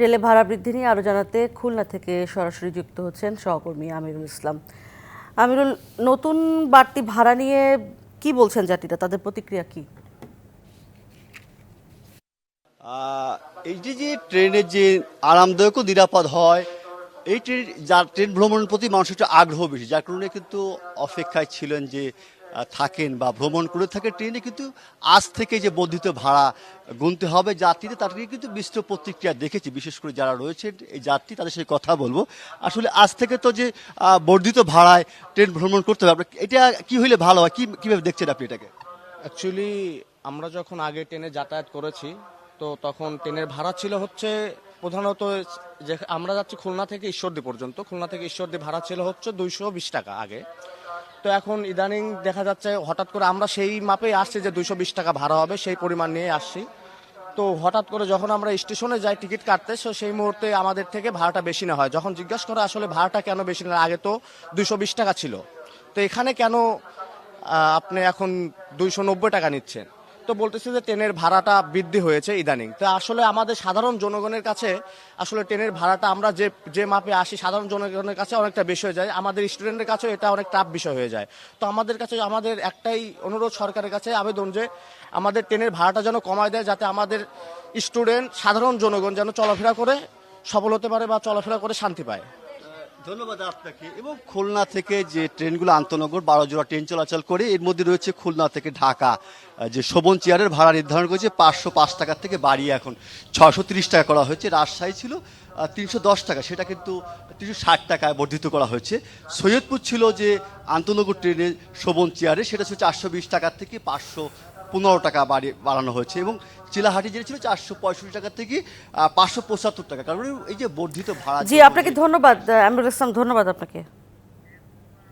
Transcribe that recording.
রেলে ভাড়া বৃদ্ধি নিয়ে আরও জানাতে খুলনা থেকে সরাসরি যুক্ত হচ্ছেন সহকর্মী আমিরুল ইসলাম। আমিরুল, নতুন বাড়তি ভাড়া নিয়ে কি বলছেন যাত্রীরা, তাদের প্রতিক্রিয়া কি? এই যে ট্রেনের যে আরামদায়ক ও নিরাপদ হয়, এই ট্রেন ভ্রমণের প্রতি মানুষের একটু আগ্রহ বেশি, যার কারণে কিন্তু অপেক্ষায় ছিলেন যে থাকেন বা ভ্রমণ করে থাকে ট্রেনে। কিন্তু আজ থেকে যে বর্ধিত ভাড়া গুনতে হবে যাত্রীদের, তাদেরকে কিন্তু মিশ্র প্রতিক্রিয়া দেখেছি। বিশেষ করে যারা রয়েছে এই যাত্রী, তাদের সাথে কথা বলবো। আসলে আজ থেকে তো যে বর্ধিত ভাড়ায় ট্রেন ভ্রমণ করতে হবে, এটা কি হইলে ভালো হয়, কিভাবে দেখছেন আপনি এটাকে? অ্যাকচুয়ালি আমরা যখন আগে ট্রেনে যাতায়াত করেছি, তো তখন ট্রেনের ভাড়া ছিল হচ্ছে প্রধানত, যে আমরা যাচ্ছি খুলনা থেকে ঈশ্বরদী পর্যন্ত, খুলনা থেকে ঈশ্বরদী ভাড়া ছিল হচ্ছে 220 টাকা আগে। তো এখন ইদানিং দেখা যাচ্ছে হঠাৎ করে আমরা সেই মাপেই আসছি যে 220 টাকা ভাড়া হবে, সেই পরিমাণ নিয়ে আসছি। তো হঠাৎ করে যখন আমরা স্টেশনে যাই টিকিট কাটতে, সেই মুহূর্তে আমাদের থেকে ভাড়াটা বেশি না হয়। যখন জিজ্ঞাসা করা আসলে ভাড়াটা কেন বেশি না, আগে তো 220 টাকা ছিল, তো এখানে কেন আপনি এখন 290 টাকা নিচ্ছেন? তো বলতেছে যে ট্রেনের ভাড়াটা বৃদ্ধি হয়েছে ইদানিং। তো আসলে আমাদের সাধারণ জনগণের কাছে আসলে ট্রেনের ভাড়াটা আমরা যে যে মাপে আসি, সাধারণ জনগণের কাছে অনেকটা বেশি হয়ে যায়, আমাদের স্টুডেন্টের কাছেও এটা অনেক টাফ বিষয় হয়ে যায়। তো আমাদের কাছে আমাদের একটাই অনুরোধ, সরকারের কাছে আবেদন, যে আমাদের ট্রেনের ভাড়াটা যেন কমায় দেয়, যাতে আমাদের স্টুডেন্ট, সাধারণ জনগণ যেন চলাফেরা করে সফল হতে পারে বা চলাফেরা করে শান্তি পায়। ধন্যবাদ আপনাকে। এবং খুলনা থেকে যে ট্রেনগুলো আন্তনগর 12 জোড়া ট্রেন চলাচল করে, এর মধ্যে রয়েছে খুলনা থেকে ঢাকা যে শোভন চেয়ারের ভাড়া নির্ধারণ করেছে 505 টাকা থেকে বাড়িয়ে এখন 630 টাকা করা হয়েছে। রাজশাহী ছিল 310 টাকা, সেটা কিন্তু 360 টাকায় বর্ধিত করা হয়েছে। সৈয়দপুর ছিল যে আন্তনগর ট্রেনের শোভন চেয়ারে, সেটা ছিল 420 টাকা থেকে 515 টাকা বাড়ানো হয়েছে। এবং চিলাহাটি যেটা ছিল 465 টাকা থেকে 575 টাকা। কারণ এই যে বর্ধিত ভাড়া। জি, আপনাকে ধন্যবাদ আমিরুল ইসলাম, ধন্যবাদ আপনাকে।